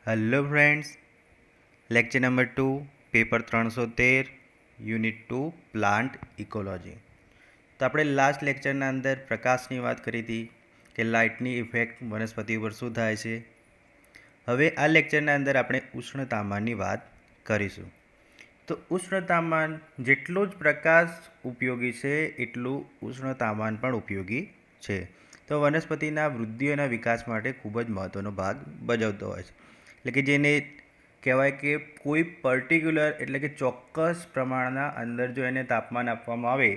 Hello friends, lecture number 2, paper 313, unit 2, plant ecology. તો આપણે last લેક્ચરના અંદર પ્રકાશની વાત કરી હતી કે લાઇટની ઇફેક્ટ વનસ્પતિ ઉપર શું થાય છે. હવે આ લેક્ચરના અંદર આપણે ઉષ્ણતામાનની વાત કરીશું. તો ઉષ્ણતામાન જેટલું જ પ્રકાશ ઉપયોગી છે એટલું ઉષ્ણતામાન પણ ઉપયોગી છે. તો વનસ્પતિના વૃદ્ધિ અને વિકાસ માટે ખૂબ જ મહત્ત્વનો ભાગ ભજવતો હોય છે. એટલે કે જેને કહેવાય કે કોઈ પર્ટિક્યુલર એટલે કે ચોક્કસ પ્રમાણના અંદર જો એને તાપમાન આપવામાં આવે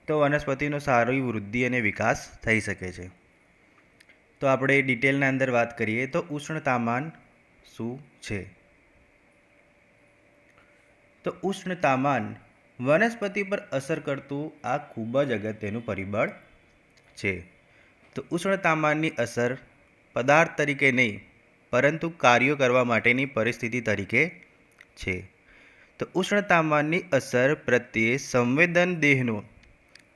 તો વનસ્પતિનો સારી વૃદ્ધિ અને વિકાસ થઈ શકે છે. તો આપણે ડિટેલના અંદર વાત કરીએ તો ઉષ્ણતામાન શું છે. તો ઉષ્ણતામાન વનસ્પતિ પર અસર કરતું આ ખૂબ જ અગત્યનું પરિબળ છે. તો ઉષ્ણતામાનની અસર પદાર્થ તરીકે નહીં પરંતુ કાર્યો કરવા માટેની પરિસ્થિતિ તરીકે છે. તો ઉષ્ણતામાનની અસર પ્રત્યે સંવેદન દેહનો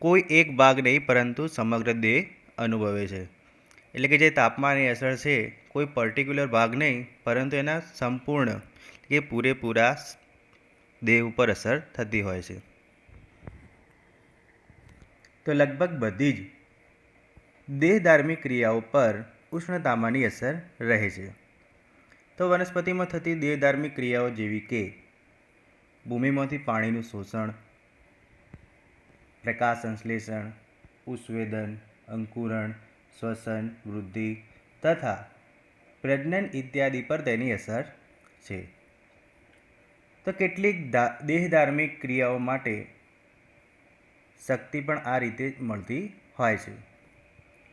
કોઈ એક ભાગ નહીં પરંતુ સમગ્ર દેહ અનુભવે છે. એટલે કે જે તાપમાનની અસર છે કોઈ પર્ટિક્યુલર ભાગ નહીં પરંતુ એના સંપૂર્ણ કે પૂરેપૂરા દેહ ઉપર અસર થતી હોય છે. તો લગભગ બધી જ દેહધાર્મિક ક્રિયાઓ પર ઉષ્ણતામાનની અસર રહે છે. તો વનસ્પતિમાં થતી દેહધાર્મિક ક્રિયાઓ જેવી કે ભૂમિમાંથી પાણીનું શોષણ, પ્રકાશ સંશ્લેષણ, ઉષ્વેદન, અંકુરણ, શ્વસન, વૃદ્ધિ તથા પ્રજનન ઇત્યાદિ પર તેની અસર છે. તો કેટલીક દેહધાર્મિક ક્રિયાઓ માટે શક્તિ પણ આ રીતે મળતી હોય છે.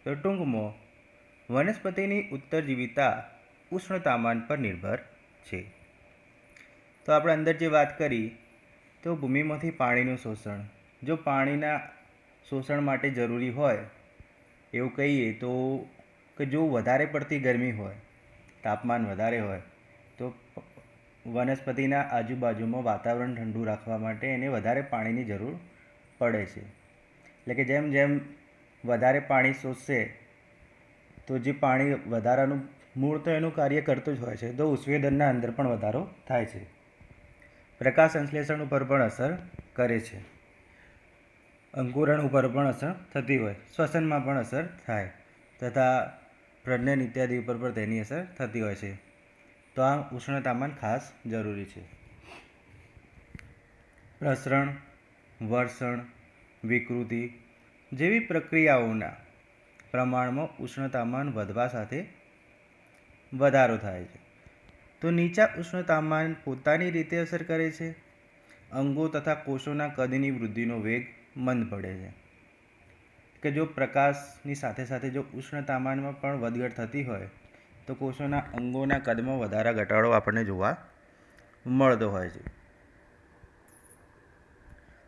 તો ટૂંકમાં વનસ્પતિની ઉત્તરજીવિતા ઉષ્ણતામાન પર નિર્ભર છે. તો આપણે અંદર જે વાત કરી તો ભૂમિમાંથી પાણીનું શોષણ, જો પાણીના શોષણ માટે જરૂરી હોય એવું કહીએ તો કે જો વધારે પડતી ગરમી હોય, તાપમાન વધારે હોય તો વનસ્પતિના આજુબાજુમાં વાતાવરણ ઠંડુ રાખવા માટે એને વધારે પાણીની જરૂર પડે છે. એટલે કે જેમ જેમ વધારે પાણી શોષશે તો જે પાણી વધારાનું મૂળ તો એનું કાર્ય કરતું જ હોય છે તો ઉષ્વેદનના અંદર પણ વધારો થાય છે. પ્રકાશ સંશ્લેષણ ઉપર પણ અસર કરે છે. અંકુરણ ઉપર પણ અસર થતી હોય, શ્વસનમાં પણ અસર થાય તથા પ્રજનન ઇત્યાદિ ઉપર પણ તેની અસર થતી હોય છે. તો આ ઉષ્ણતામાન ખાસ જરૂરી છે. પ્રસરણ, વર્ષણ, વિકૃતિ જેવી પ્રક્રિયાઓના પ્રમાણમાં ઉષ્ણતામાન વધવા સાથે વધારો થાય છે. તો નીચા ઉષ્ણતામાન પોતાની રીતે અસર કરે છે. અંગો તથા કોષોના કદની વૃદ્ધિનો વેગ મંદ પડે છે. કે જો પ્રકાશની સાથે સાથે જો ઉષ્ણતામાનમાં પણ વધઘટ થતી હોય તો કોષોના અંગોના કદમાં વધારા ઘટાડો આપણને જોવા મળતો હોય છે.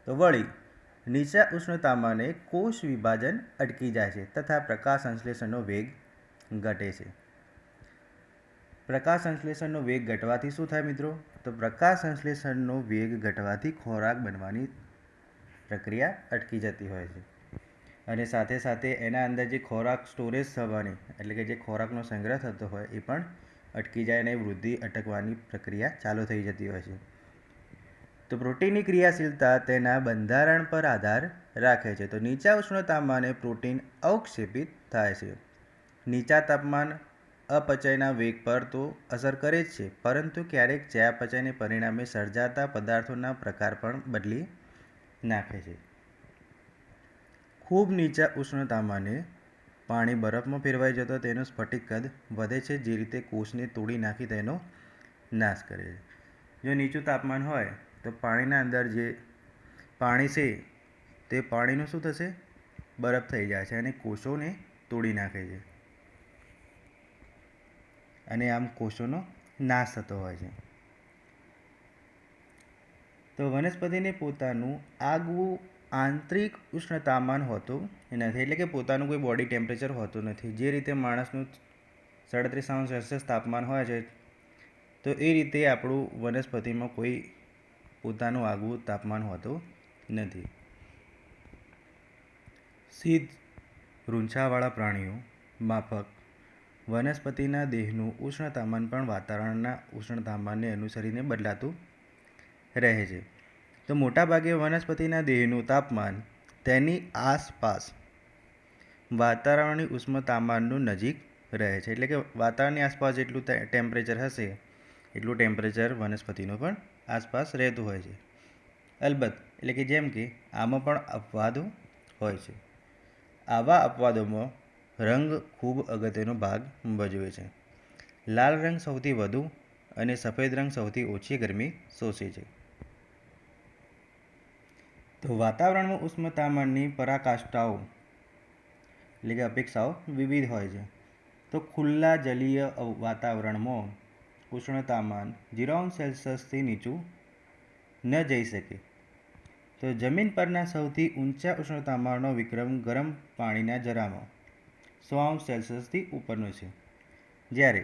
તો વળી નીચા ઉષ્ણતામાને કોષ વિભાજન અટકી જાય છે તથા પ્રકાશ સંશ્લેષણનો વેગ ઘટે છે. પ્રકાશ સંશ્લેષણનો વેગ ઘટવાથી શું થાય મિત્રો? તો પ્રકાશ સંશ્લેષણનો વેગ ઘટવાથી ખોરાક બનવાની પ્રક્રિયા અટકી જતી હોય છે અને સાથે સાથે એના અંદર જે ખોરાક સ્ટોરેજ થવાની એટલે કે જે ખોરાકનો સંગ્રહ થતો હોય એ પણ અટકી જાય અને વૃદ્ધિ અટકવાની પ્રક્રિયા ચાલુ થઈ જતી હોય છે. તો પ્રોટીનની ક્રિયાશીલતા તેના બંધારણ પર આધાર રાખે છે. તો નીચા ઉષ્ણતામાને પ્રોટીન અવક્ષેપિત થાય છે. નીચા તાપમાન અપચયના વેગ પર તો અસર કરે જ છે પરંતુ ક્યારેક ચયાપચયને પરિણામે સર્જાતા પદાર્થોના પ્રકાર પણ બદલી નાખે છે. ખૂબ નીચા ઉષ્ણતામાને પાણી બરફમાં ફેરવાઈ જતાં તેનું સ્ફટિક કદ વધે છે જે રીતે કોષને તોડી નાખી તેનો નાશ કરે છે. જો નીચું તાપમાન હોય તો પાણીના અંદર જે પાણી છે તે પાણીનું શું થશે? બરફ થઈ જાય છે અને કોષોને તોડી નાખે છે અને આમ કોષોનો નાશ થતો હોય છે. તો વનસ્પતિને પોતાનું આગવું આંતરિક ઉષ્ણતામાન હોતું નથી. એટલે કે પોતાનું કોઈ બોડી ટેમ્પરેચર હોતું નથી. જે રીતે માણસનું 37°C તાપમાન હોય છે તો એ રીતે આપણું વનસ્પતિમાં કોઈ પોતાનું આગવું તાપમાન હોતું નથી. શીત રૂંછાવાળા પ્રાણીઓ માફક વનસ્પતિના દેહનું ઉષ્ણતામાન પણ વાતાવરણના ઉષ્ણતામાનને અનુસરીને બદલાતું રહે છે. તો મોટાભાગે વનસ્પતિના દેહનું તાપમાન તેની આસપાસ વાતાવરણની ઉષ્ણતામાનનું નજીક રહે છે. એટલે કે વાતાવરણની આસપાસ જેટલું ટેમ્પરેચર હશે એટલું ટેમ્પરેચર વનસ્પતિનું પણ આસપાસ રહેતું હોય છે. અલબત્ત એટલે કે જેમ કે આમાં પણ અપવાદો હોય છે. આવા અપવાદોમાં રંગ ખૂબ અગત્યનો ભાગ ભજવે છે. લાલ રંગ સૌથી વધુ અને સફેદ રંગ સૌથી ઓછી ગરમી શોષે છે. તો વાતાવરણમાં ઉષ્ણતામાનની પરાકાષ્ઠાઓ એટલે કે અપેક્ષાઓ વિવિધ હોય છે. તો ખુલ્લા જલીય વાતાવરણમાં ઉષ્ણતામાન 0°C નીચું ન જઈ શકે. તો જમીન પરના સૌથી ઊંચા ઉષ્ણતામાનનો વિક્રમ ગરમ પાણીના જરામાં 100°C ઉપરનો છે. જ્યારે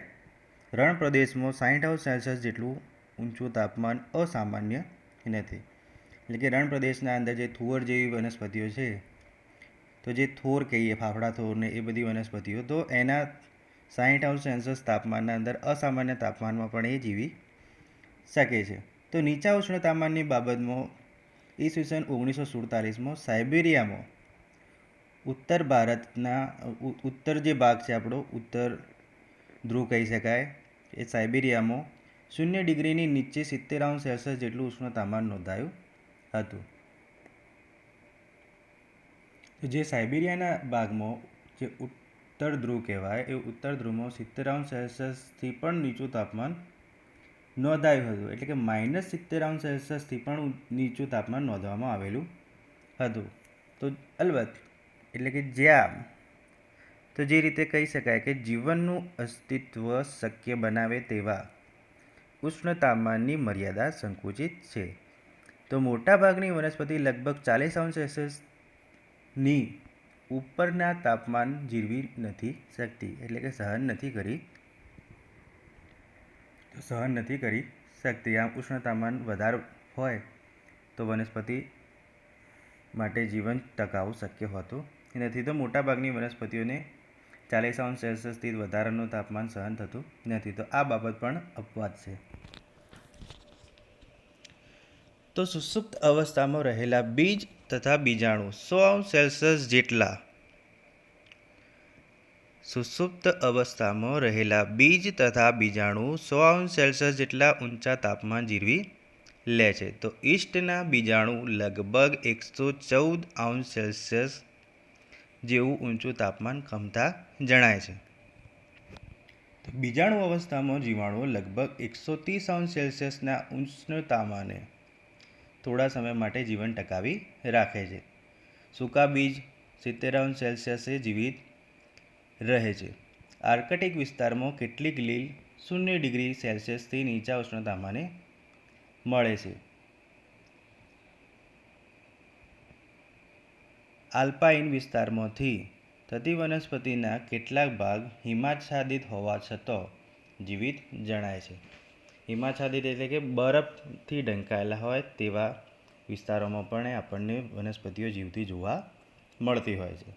રણ પ્રદેશમાં 60°C જેટલું ઊંચું તાપમાન અસામાન્ય નથી. એટલે કે રણ પ્રદેશના અંદર જે થુવર જેવી વનસ્પતિઓ છે, તો જે થોર કહીએ ફાફડા થોર ને એ બધી વનસ્પતિઓ, તો એના 60°C તાપમાનના અંદર અસામાન્ય તાપમાનમાં પણ એ જીવી શકે છે. તો નીચા ઉષ્ણતામાનની બાબતમાં ઈસવીસન 1947માં સાઇબેરિયામાં ઉત્તર ભારતના ઉત્તર જે ભાગ છે આપણો ઉત્તર ધ્રુવ કહી શકાય, એ સાઇબેરિયામાં 0°ની નીચે 70°C જેટલું ઉષ્ણતામાન નોંધાયું હતું. જે સાઇબેરિયાના ભાગમાં જે ઉત્તર ધ્રુવ કહેવાય, એ ઉત્તર ધ્રુવમાં 70°C પણ નીચું તાપમાન નોંધાયું હતું. એટલે કે -70°C પણ નીચું તાપમાન નોંધવામાં આવેલું હતું. તો અલબત્ત એટલે કે જ્યાં તો જે રીતે કહી શકાય કે જીવનનું અસ્તિત્વ શક્ય બનાવે તેવા ઉષ્ણતામાનની મર્યાદા સંકુચિત છે. તો મોટાભાગની વનસ્પતિ લગભગ 40°Cની ઉપરના તાપમાન જીવી નથી શકતી. એટલે કે સહન નથી કરી શકતી. આમ ઉષ્ણતામાન વધારે હોય તો વનસ્પતિ માટે જીવન ટકાવવું શક્ય હોતું નથી. તો મોટાભાગની વનસ્પતિઓને 40°C વધારાનું તાપમાન સહન થતું નથી. તો આ બાબત પણ અપવાદ છે. તો સુષુપ્ત અવસ્થામાં રહેલા બીજ તથા બીજાણુ 100°C જેટલા સુષુપ્ત અવસ્થામાં રહેલા બીજ તથા બીજાણુ 100°C જેટલા ઊંચા તાપમાન જીરવી લે છે. તો ઈસ્ટના બીજાણુ લગભગ 114°C જેવું ઊંચું તાપમાન ખમતા જણાય છે. બીજાણુ અવસ્થામાં જીવાણુઓ લગભગ 130°Cના ઉષ્ણતામાને થોડા સમય માટે જીવન ટકાવી રાખે છે. સૂકા બીજ 70°C જીવિત રહે છે. આર્કટિક વિસ્તારમાં કેટલીક લીલ 0°C નીચા ઉષ્ણતામાને મળે છે. આલ્પાઇન વિસ્તારમાંથી થતી વનસ્પતિના કેટલાક ભાગ હિમાચ્છાદિત હોવા છતાં જીવિત જણાય છે. હિમાચ્છાદિત એટલે કે બરફથી ઢંકાયેલા હોય તેવા વિસ્તારોમાં પણ આપણને વનસ્પતિઓ જીવતી જોવા મળતી હોય છે.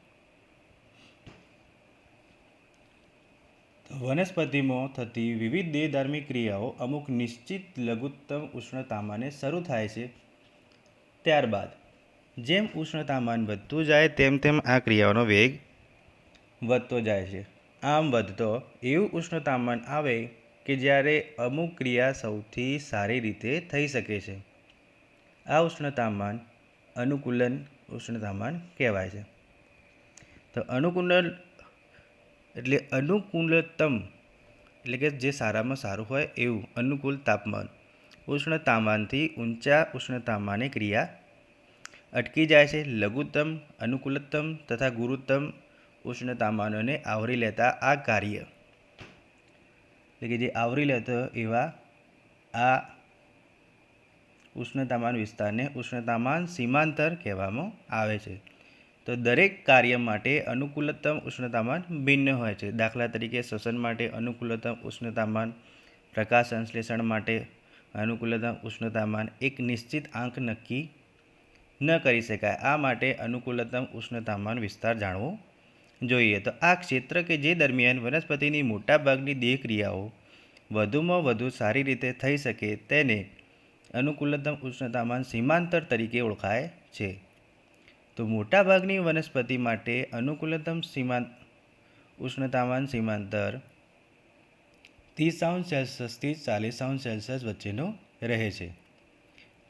વનસ્પતિમાં થતી વિવિધ દેહધાર્મિક ક્રિયાઓ અમુક નિશ્ચિત લઘુત્તમ ઉષ્ણતામાને શરૂ થાય છે. ત્યારબાદ જેમ ઉષ્ણતામાન વધતું જાય તેમ તેમ આ ક્રિયાઓનો વેગ વધતો જાય છે. આમ વધતો એવું ઉષ્ણતામાન આવે કે જ્યારે અમુક ક્રિયા સૌથી સારી રીતે થઈ શકે છે. આ ઉષ્ણતામાન અનુકૂલન ઉષ્ણતામાન કહેવાય છે. તો અનુકૂલન એટલે અનુકૂલતમ એટલે કે જે સારામાં સારું હોય એવું અનુકૂળ તાપમાન ઉષ્ણતામાનથી ઊંચા ઉષ્ણતામાને ક્રિયા અટકી જાય છે. લઘુત્તમ, અનુકૂલતમ તથા ગુરુત્તમ ઉષ્ણતામાનોને આવરી લેતા આ કાર્ય એટલે કે જે આવરી લેતો એવા આ ઉષ્ણતામાન વિસ્તારને ઉષ્ણતામાન સીમાંતર કહેવામાં આવે છે. તો દરેક કાર્ય માટે અનુકૂલતમ ઉષ્ણતામાન ભિન્ન હોય છે. દાખલા તરીકે શ્વસન માટે અનુકૂલતમ ઉષ્ણતામાન, પ્રકાશ સંશ્લેષણ માટે અનુકૂલતમ ઉષ્ણતામાન એક નિશ્ચિત આંક નક્કી ન કરી શકાય. આ માટે અનુકૂલતમ ઉષ્ણતામાન વિસ્તાર જાણવો જોઈએ તો આ ક્ષેત્ર કે જે દરમિયાન વનસ્પતિની મોટાભાગની દેહક્રિયાઓ વધુમાં વધુ સારી રીતે થઈ શકે તેને અનુકૂલતમ ઉષ્ણતામાન સીમાંતર તરીકે ઓળખાય છે. તો મોટાભાગની વનસ્પતિ માટે અનુકૂલતમ ઉષ્ણતામાન સીમાંતર 30°C થી 40°C વચ્ચેનો રહે છે.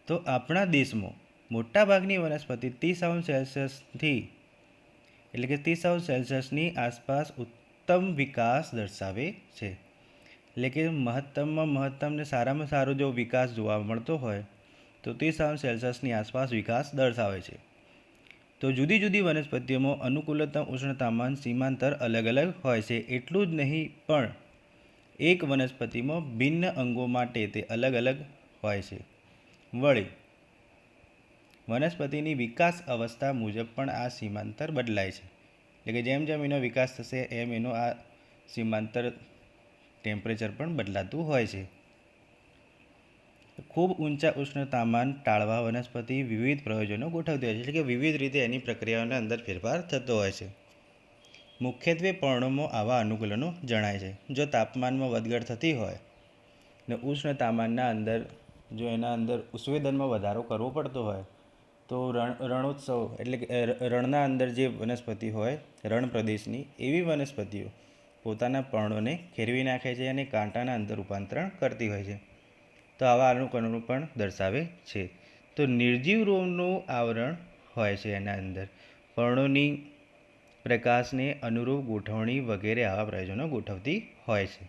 તો આપણા દેશમાં મોટાભાગની વનસ્પતિ 30°C એટલે કે 30°Cની આસપાસ ઉત્તમ વિકાસ દર્શાવે છે. એટલે કે મહત્તમમાં મહત્તમ ને સારામાં સારો જો વિકાસ જોવા મળતો હોય તો 30°Cની આસપાસ વિકાસ દર્શાવે છે. તો જુદી જુદી વનસ્પતિઓમાં અનુકૂલતમ ઉષ્ણતામાન સીમાંતર અલગ અલગ હોય છે. એટલું જ નહીં પણ એક વનસ્પતિમાં ભિન્ન અંગો માટે તે અલગ અલગ હોય છે. વળી વનસ્પતિની વિકાસ અવસ્થા મુજબ પણ આ સીમાંતર બદલાય છે. એટલે કે જેમ જેમ એનો વિકાસ થશે એમ એનું આ સીમાંતર ટેમ્પરેચર પણ બદલાતું હોય છે. ખૂબ ઊંચા ઉષ્ણતામાન ટાળવા વનસ્પતિ વિવિધ પ્રયોજનો ગોઠવતી હોય છે. એટલે કે વિવિધ રીતે એની પ્રક્રિયાઓના અંદર ફેરફાર થતો હોય છે. મુખ્યત્વે પર્ણોમાં આવા અનુકૂલનો જણાય છે. જો તાપમાનમાં વધઘટ થતી હોય ને ઉષ્ણતામાનના અંદર જો એના અંદર ઉષ્વેદનમાં વધારો કરવો પડતો હોય તો રણોત્સવ એટલે કે રણના અંદર જે વનસ્પતિ હોય રણ પ્રદેશની એવી વનસ્પતિઓ પોતાના પર્ણોને ખેરવી નાખે છે અને કાંટાના અંદર રૂપાંતરણ કરતી હોય છે. તો આવા અનુકરણો પણ દર્શાવે છે. તો નિર્જીવ રોગનું આવરણ હોય છે એના અંદર પર્ણોની પ્રકાશને અનુરૂપ ગોઠવણી વગેરે આવા પ્રયોજનો ગોઠવતી હોય છે.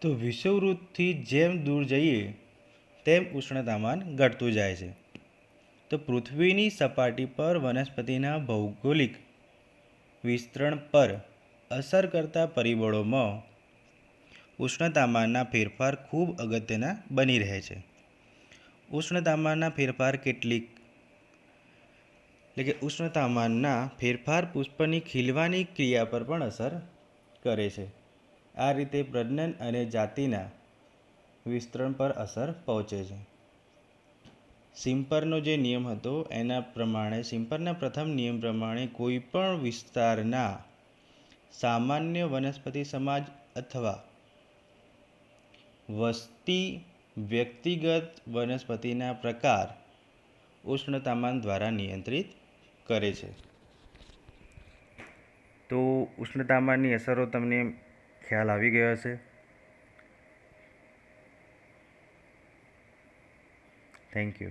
તો વિષુવવૃત્તથી જેમ દૂર જઈએ તેમ ઉષ્ણતામાન ઘટતું જાય છે. તો પૃથ્વીની સપાટી પર વનસ્પતિના ભૌગોલિક વિસ્તરણ પર અસર કરતા પરિબળોમાં ઉષ્ણતામાનના ફેરફાર ખૂબ અગત્યના બની રહે છે. ઉષ્ણતામાનના ફેરફાર ઉષ્ણતામાનના ફેરફાર પુષ્પની ખીલવાની ક્રિયા પર પણ અસર કરે છે. આ રીતે પ્રજનન અને જાતિના વિસ્તરણ પર અસર પહોંચે છે. સિમ્પરનો જે નિયમ હતો એના પ્રમાણે સિમ્પરના પ્રથમ નિયમ પ્રમાણે કોઈપણ વિસ્તારના સામાન્ય વનસ્પતિ સમાજ અથવા વસ્તી વ્યક્તિગત વનસ્પતિના પ્રકાર ઉષ્ણતામાન દ્વારા નિયંત્રિત કરે છે. તો ઉષ્ણતામાનની અસરો તમને ખ્યાલ આવી ગયો હશે. Thank you.